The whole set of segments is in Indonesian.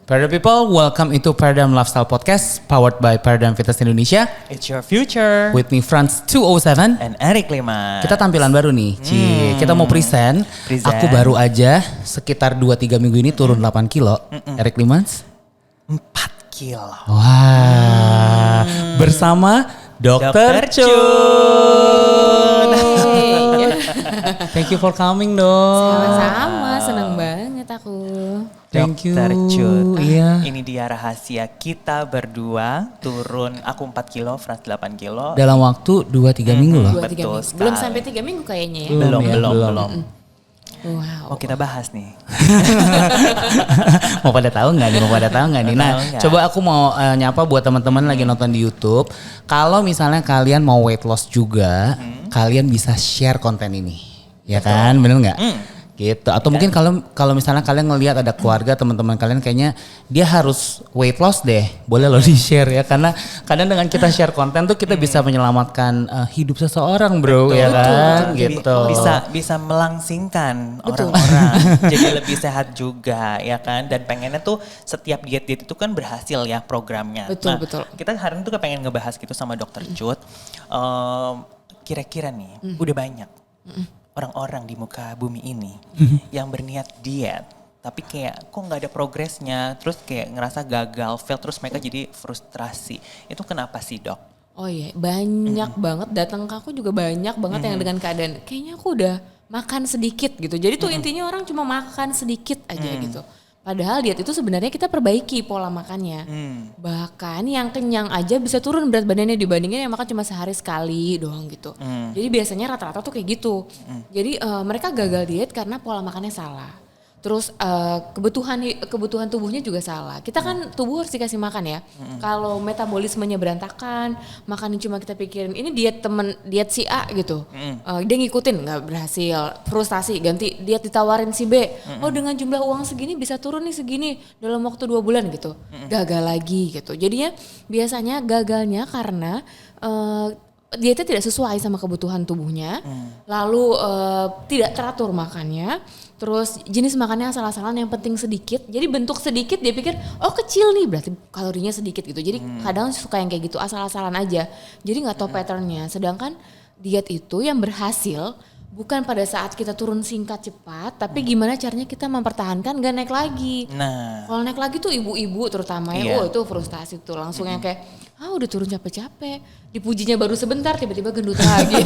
Paradigm people, welcome into Paradigm Lifestyle Podcast powered by Paradigm Fitness Indonesia. It's your future. With me Franz 207 and Eric 5. Kita tampilan baru nih, kita mau present. Aku baru aja sekitar 2-3 minggu ini turun 8 kilo. Eric 5 4 kilo. Wah, bersama Dr. Chun. Thank you for coming dong. Sama-sama, seneng banget aku. Thank you. Dr. Chun. Iya. Ini dia rahasia kita berdua turun. Aku 4 kilo, Franz 8 kilo. Dalam waktu 2-3 minggu loh. 2-3 Betul minggu. Belum sampai 3 minggu kayaknya ya. Belum. Wow. Mau kita bahas nih. Mau pada tahu nggak nih? Nah, coba aku mau nyapa buat teman-teman lagi nonton di YouTube. Kalau misalnya kalian mau weight loss juga, kalian bisa share konten ini, ya kan? Bener nggak? Gitu. Atau mungkin kalau misalnya kalian ngelihat ada keluarga teman-teman kalian kayaknya dia harus weight loss deh, boleh loh di share ya, karena kadang dengan kita share konten tuh kita bisa menyelamatkan hidup seseorang, bro. Betul. Ya kan? Betul. Gitu. Bisa melangsingkan orang-orang jadi lebih sehat juga, ya kan? Dan pengennya tuh setiap diet itu kan berhasil ya programnya. Betul. Kita hari ini tuh pengen ngebahas gitu sama Dr. Chun. Kira-kira nih udah banyak orang-orang di muka bumi ini yang berniat diet tapi kayak kok nggak ada progresnya, terus kayak ngerasa gagal, fail, terus mereka jadi frustrasi. Itu kenapa sih, Dok? Oh iya, banyak banget, datang ke aku juga banyak banget yang dengan keadaan kayaknya aku udah makan sedikit gitu. Jadi tuh intinya orang cuma makan sedikit aja gitu. Padahal diet itu sebenarnya kita perbaiki pola makannya. Bahkan yang kenyang aja bisa turun berat badannya dibandingin yang makan cuma sehari sekali doang gitu. Jadi biasanya rata-rata tuh kayak gitu. Jadi mereka gagal diet karena pola makannya salah. Terus kebutuhan tubuhnya juga salah. Kita kan tubuh harus dikasih makan ya. Kalau metabolismenya berantakan, makannya cuma kita pikirin ini diet si A gitu. Dia ngikutin nggak berhasil, frustasi, ganti diet ditawarin si B. Oh dengan jumlah uang segini bisa turun nih segini dalam waktu 2 bulan gitu. Gagal lagi gitu. Jadinya biasanya gagalnya karena dietnya tidak sesuai sama kebutuhan tubuhnya, lalu tidak teratur makannya, terus jenis makannya asal-asalan yang penting sedikit, jadi bentuk sedikit dia pikir oh kecil nih berarti kalorinya sedikit gitu, jadi kadang suka yang kayak gitu asal-asalan aja, jadi nggak tahu patternnya. Sedangkan diet itu yang berhasil bukan pada saat kita turun singkat cepat, tapi gimana caranya kita mempertahankan gak naik lagi. Nah, kalau naik lagi tuh ibu-ibu terutama ya, itu frustasi tuh langsung yang kayak, udah turun capek-capek, dipujinya baru sebentar tiba-tiba gendut lagi.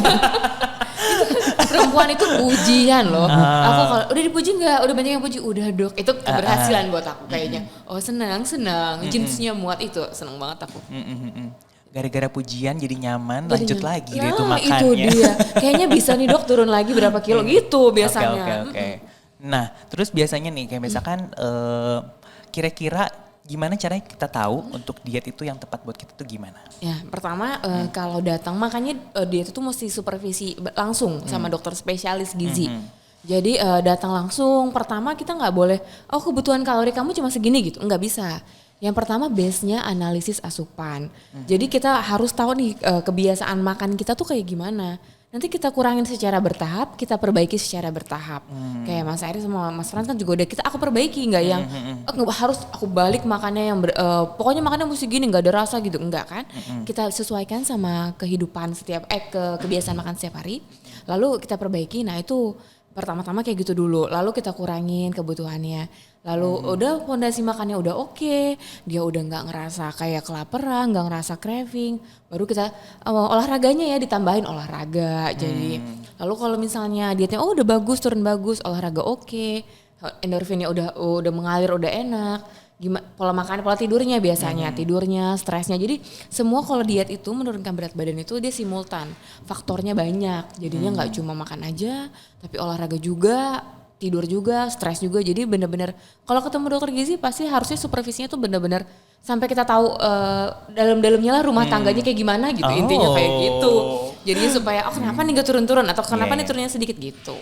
Perempuan itu pujian loh. Aku kalau udah dipuji nggak, udah banyak yang puji, udah Dok, itu keberhasilan buat aku kayaknya. Oh senang, jeansnya muat itu seneng banget aku. Gara-gara pujian jadi nyaman, lanjut lagi itu makannya. Itu dia. Kayaknya bisa nih Dok turun lagi berapa kilo gitu biasanya. Oke. Nah, terus biasanya nih kayak misalkan kira-kira gimana caranya kita tahu untuk diet itu yang tepat buat kita tuh gimana? Ya, pertama kalau datang makanya diet itu mesti supervisi langsung sama dokter spesialis gizi. Jadi datang langsung, pertama kita nggak boleh, kebutuhan kalori kamu cuma segini gitu, nggak bisa. Yang pertama base-nya analisis asupan. Jadi kita harus tahu nih kebiasaan makan kita tuh kayak gimana. Nanti kita kurangin secara bertahap, kita perbaiki secara bertahap. Kayak Mas Ari sama Mas Frans kan juga udah aku perbaiki, nggak yang harus aku balik makannya yang pokoknya makannya mesti gini, nggak ada rasa gitu, enggak kan? Kita sesuaikan sama kehidupan kebiasaan makan setiap hari. Lalu kita perbaiki. Nah itu pertama-tama kayak gitu dulu. Lalu kita kurangin kebutuhannya. Lalu udah fondasi makannya udah oke, dia udah nggak ngerasa kayak kelaparan, nggak ngerasa craving, baru kita olahraganya ya ditambahin olahraga. Jadi lalu kalau misalnya dietnya udah bagus, turun bagus, olahraga oke, endorfinnya udah mengalir, udah enak. Gimana pola makan, pola tidurnya biasanya, tidurnya, stresnya. Jadi semua kalau diet itu menurunkan berat badan itu dia simultan, faktornya banyak. Jadinya nggak cuma makan aja, tapi olahraga juga, tidur juga, stres juga. Jadi benar-benar kalau ketemu dokter gizi pasti harusnya supervisinya tuh benar-benar sampai kita tahu dalam-dalamnya lah rumah tangganya kayak gimana gitu. Intinya kayak gitu. Jadinya supaya kenapa nih gak turun-turun atau kenapa nih turunnya sedikit gitu.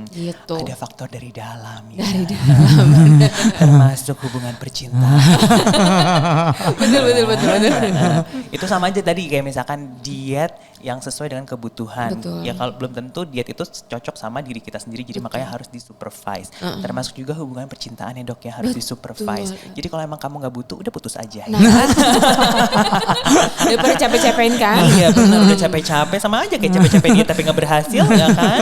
Gitu. Ada faktor dari dalam ya. Dari dalam. Termasuk hubungan percintaan. betul. Itu sama aja tadi kayak misalkan diet yang sesuai dengan kebutuhan. Betul. Ya kalau belum tentu diet itu cocok sama diri kita sendiri. Jadi makanya harus disupervise. Termasuk juga hubungan percintaan ya dok ya harus disupervise. Jadi kalau emang kamu nggak butuh udah putus aja. Nah, daripada capek-capekin kan. Iya benar udah capek-capek sama aja kayak capek-capek diet tapi nggak berhasil ya kan.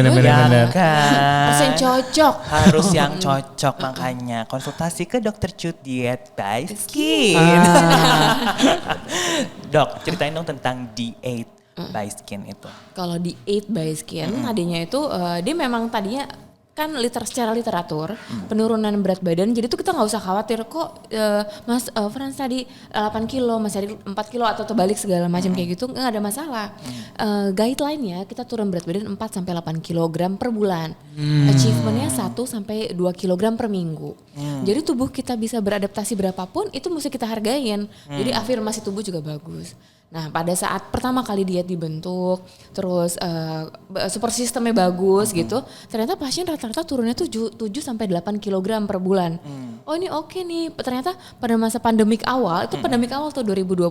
Bener. Kan. Harus yang cocok. Harus yang cocok makanya konsultasi ke dokter Cut Diet by Skin. Dok, ceritain dong tentang diet by Skin itu. Kalau di 8 by Skin tadinya itu dia memang tadinya kan secara literatur penurunan berat badan, jadi tuh kita nggak usah khawatir kok Mas Frans tadi 8 kilo, Mas tadi 4 kilo atau terbalik segala macam kayak gitu, nggak ada masalah. Guideline-nya kita turun berat badan 4 sampai 8 kilogram per bulan. Achievement-nya 1 sampai 2 kilogram per minggu. Jadi tubuh kita bisa beradaptasi berapapun itu mesti kita hargain. Jadi afirmasi tubuh juga bagus. Nah pada saat pertama kali diet dibentuk, terus support sistemnya bagus gitu, ternyata pasien rata-rata turunnya tuh 7 sampai 8 kilogram per bulan. Oh ini oke nih, ternyata pada masa pandemik awal, itu pandemik awal tuh 2020.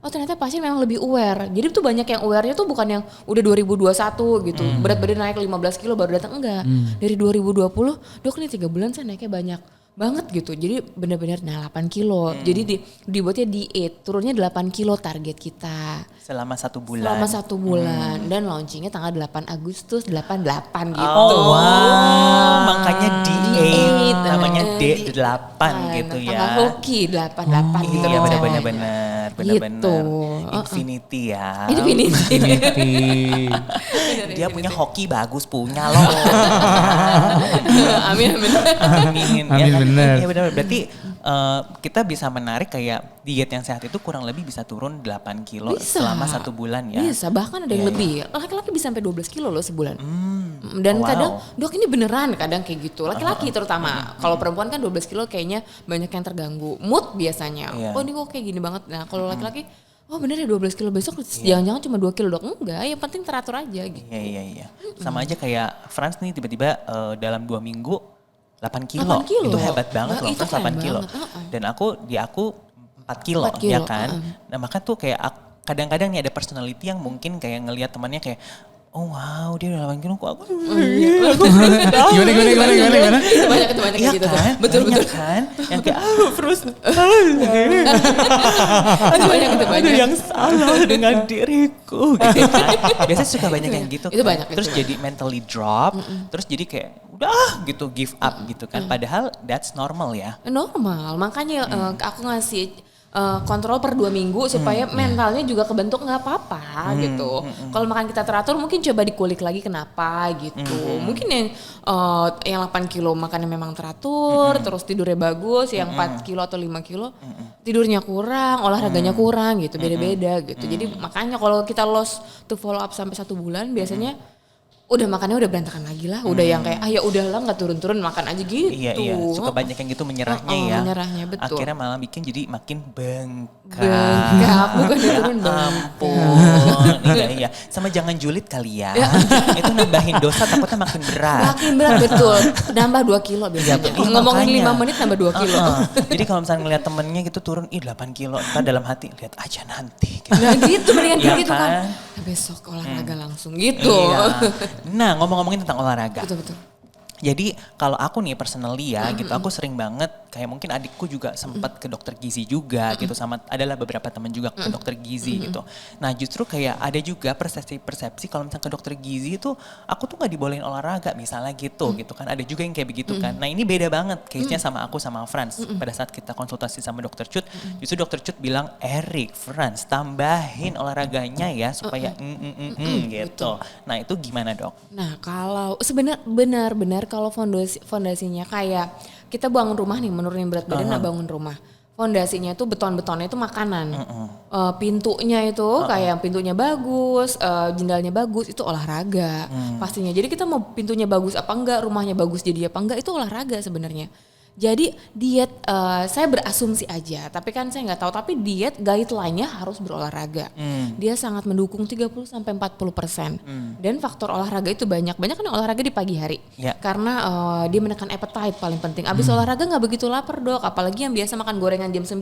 Oh ternyata pasien memang lebih aware. Jadi tuh banyak yang aware-nya tuh bukan yang udah 2021 gitu, berat badan naik 15 kilo baru datang, enggak. Dari 2020, dok nih 3 bulan saya naiknya banyak banget gitu. Jadi benar-benar 8 kilo. Jadi dibuatnya diet, turunnya 8 kilo target kita. Selama 1 bulan. Selama 1 bulan. Dan launchingnya tanggal 8 Agustus 88 gitu. Oh wow, makanya diet. namanya D8 gitu ya. Tanggal hoki 88 gitu. Iya benar-benar. Gitu. Infinity ya. Infinity. Dia punya hoki bagus punya loh. Amin. Amin. Amin, bener. Iya benar. Berarti kita bisa menarik kayak diet yang sehat itu kurang lebih bisa turun 8 kilo Bisa. selama 1 bulan ya. Bisa, bahkan ada yang lebih. Laki-laki bisa sampai 12 kilo loh sebulan. Dan Oh, wow. kadang, dok ini beneran kadang kayak gitu. Laki-laki terutama. Kalau perempuan kan 12 kilo kayaknya banyak yang terganggu. Mood biasanya. Iya. Oh ini kok kayak gini banget. Nah kalau laki-laki, oh bener ya 12 kilo besok jangan-jangan cuma 2 kilo dok. Enggak, yang penting teratur aja gitu. Iya. Sama aja kayak Frans nih tiba-tiba dalam 2 minggu 8 kilo. 8 kilo. Itu hebat banget Nah, loh, itu Frans 8 keren kilo. banget. Dan aku 4 kilo, 4 kilo, ya kan. Nah maka tuh kayak kadang-kadang nih ada personality yang mungkin kayak ngelihat temannya kayak oh wow dia udah 8 kilo kok aku. Gimana? Itu banyak Iya kayak gitu tuh. kan? Betul. Banyak kan? Yang kayak terus ada yang salah dengan diriku gitu kan. Biasanya suka banyak yang gitu Itu kan. banyak, Terus itu jadi mentally drop, terus jadi kayak udah gitu give up gitu kan. Padahal that's normal ya. Normal, makanya aku ngasih kontrol per 2 minggu supaya mentalnya juga kebentuk nggak apa-apa gitu. Kalau makan kita teratur mungkin coba dikulik lagi kenapa gitu. Mungkin yang 8 kilo makannya memang teratur, terus tidurnya bagus, yang 4 kilo atau 5 kilo tidurnya kurang, olahraganya kurang gitu, beda-beda gitu. Jadi makanya kalau kita lost to follow up sampai 1 bulan biasanya udah makannya udah berantakan lagi lah, udah yang kayak ya udahlah nggak turun-turun makan aja gitu. Iya, suka banyak yang gitu menyerahnya ya. Menyerahnya betul. Akhirnya malah bikin jadi makin bengkak. Bengkak, bukan turun Ampun. Iya. Sama jangan julid kali ya. Itu nambahin dosa takutnya makin berat. Makin berat betul, nambah 2 kilo biasanya. Iya, Ngomongin makanya. 5 menit nambah 2 kilo. Jadi kalau misalnya ngeliat temennya gitu turun 8 kilo, ntar dalam hati lihat aja nanti. Gitu. Nah gitu mendingan kayak Iya gitu kan. kan? Nah, besok olahraga langsung gitu. Iya. Nah ngomongin tentang olahraga. Betul. Jadi kalau aku nih personally ya gitu, aku sering banget kayak mungkin adikku juga sempat ke dokter gizi juga gitu, sama adalah beberapa teman juga ke dokter gizi gitu. Nah justru kayak ada juga persepsi kalau misalnya ke dokter gizi itu aku tuh nggak dibolehin olahraga misalnya gitu gitu kan, ada juga yang kayak begitu kan. Nah ini beda banget case-nya sama aku sama Frans. Pada saat kita konsultasi sama dokter Cut, justru dokter Cut bilang Erik, Frans tambahin olahraganya ya supaya gitu. Nah itu gimana dok? Nah kalau benar-benar kalau fondasinya kayak kita bangun rumah nih, menurunin berat badan, bangun rumah. Fondasinya itu betonnya itu makanan. Pintunya itu kayak pintunya bagus, jendelanya bagus, itu olahraga pastinya. Jadi kita mau pintunya bagus apa enggak, rumahnya bagus jadi apa enggak, itu olahraga sebenarnya. Jadi diet, saya berasumsi aja, tapi kan saya nggak tahu. Tapi diet guideline-nya harus berolahraga. Dia sangat mendukung 30-40%. Dan faktor olahraga itu banyak kan olahraga di pagi hari. Karena dia menekan appetite paling penting. Abis olahraga nggak begitu lapar dok, apalagi yang biasa makan gorengan jam 9.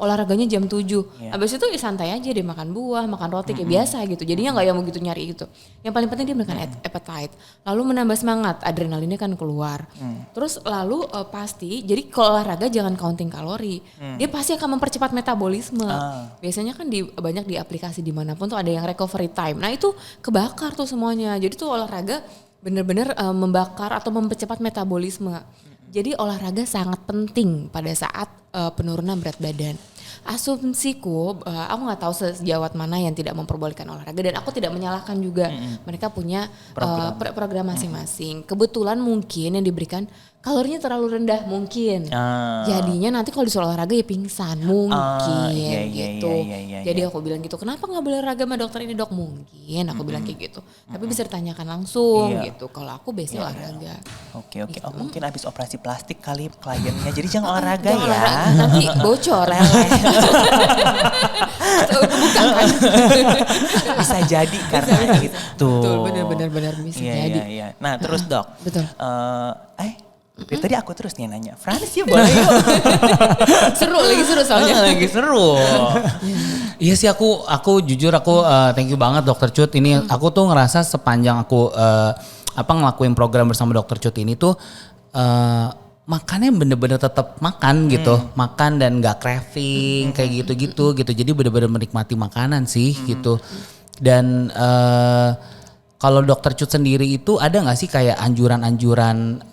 Olahraganya jam 7. Abis itu ya santai aja dia makan buah, makan roti kayak biasa gitu. Jadinya nggak yang begitu nyari gitu. Yang paling penting dia menekan appetite. Lalu menambah semangat, adrenalinnya kan keluar. Terus lalu pasti, jadi kalau olahraga jangan counting kalori. Dia pasti akan mempercepat metabolisme. Biasanya kan banyak di aplikasi dimanapun tuh ada yang recovery time. Nah itu kebakar tuh semuanya. Jadi tuh olahraga benar-benar membakar atau mempercepat metabolisme. Jadi olahraga sangat penting pada saat penurunan berat badan. Asumsiku, aku nggak tahu sejawat mana yang tidak memperbolehkan olahraga dan aku tidak menyalahkan juga. Mereka punya program masing-masing. Kebetulan mungkin yang diberikan kalorinya terlalu rendah mungkin. Jadinya nanti kalau disuruh olahraga ya pingsan mungkin gitu. Jadi aku bilang gitu, kenapa nggak boleh olahraga sama dokter ini dok? Mungkin aku bilang kayak gitu. Tapi bisa ditanyakan langsung gitu. Kalau aku biasanya olahraga. Oke. Gitu. Mungkin habis operasi plastik kali kliennya. Jadi jangan olahraga jangan ya. Olahraga. Nanti bocor. Bisa jadi karena itu. Betul, benar bisa jadi. Iya. Nah terus dok. Betul. Tadi aku terus nih nanya, Frans ya boleh yuk. Lagi seru soalnya. Lagi seru. Iya sih aku jujur thank you banget Dokter Cut. Ini aku tuh ngerasa sepanjang aku ngelakuin program bersama Dokter Cut ini tuh makannya bener-bener tetap makan gitu. Makan dan gak craving kayak gitu. Jadi bener-bener menikmati makanan sih gitu. Dan kalau Dokter Cut sendiri itu ada gak sih kayak anjuran-anjuran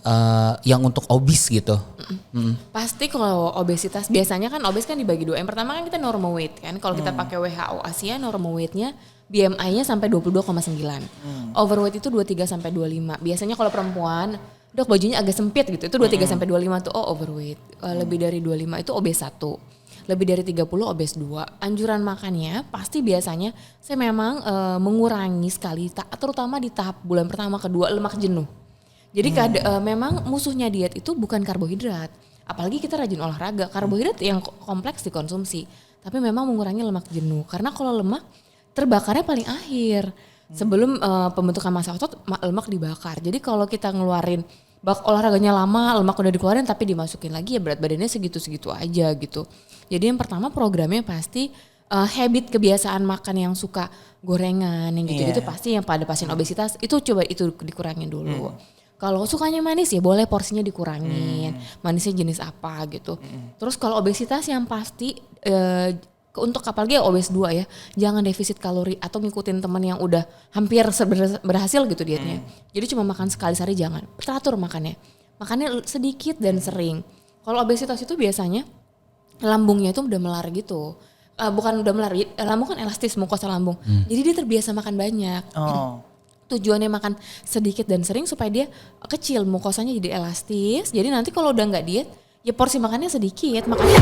yang untuk obes gitu? Pasti kalau obesitas, biasanya kan obes kan dibagi dua. Yang pertama kan kita normal weight kan. Kalau kita pakai WHO Asia normal weightnya BMI-nya sampai 22,9. Overweight itu 23 sampai 25. Biasanya kalau perempuan, dok bajunya agak sempit gitu. Itu 23 sampai 25 tuh overweight. Lebih dari 25 itu obes 1. Lebih dari 30 obes 2. Anjuran makannya pasti biasanya saya memang mengurangi sekali terutama di tahap bulan pertama kedua lemak jenuh. Jadi memang musuhnya diet itu bukan karbohidrat. Apalagi kita rajin olahraga, karbohidrat yang kompleks dikonsumsi. Tapi memang mengurangi lemak jenuh. Karena kalau lemak terbakarnya paling akhir. Sebelum pembentukan massa otot lemak dibakar. Jadi kalau kita ngeluarin olahraganya lama, lemak udah dikeluarin tapi dimasukin lagi ya berat badannya segitu-segitu aja gitu. Jadi yang pertama programnya pasti habit kebiasaan makan yang suka gorengan yang gitu-gitu pasti yang pada pasien obesitas itu coba itu dikurangin dulu. Kalau sukanya manis ya boleh porsinya dikurangin. Manisnya jenis apa gitu. Terus kalau obesitas yang pasti untuk apalagi obes 2 ya, jangan defisit kalori atau ngikutin teman yang udah hampir berhasil gitu dietnya. Jadi cuma makan sekali sehari jangan. Teratur makannya sedikit dan sering. Kalau obesitas itu biasanya lambungnya itu udah melar gitu. Bukan udah melar, lambung kan elastis mukosa lambung. Jadi dia terbiasa makan banyak. Tujuannya makan sedikit dan sering supaya dia kecil, mukosanya jadi elastis. Jadi nanti kalau udah nggak diet, ya porsi makannya sedikit, makanya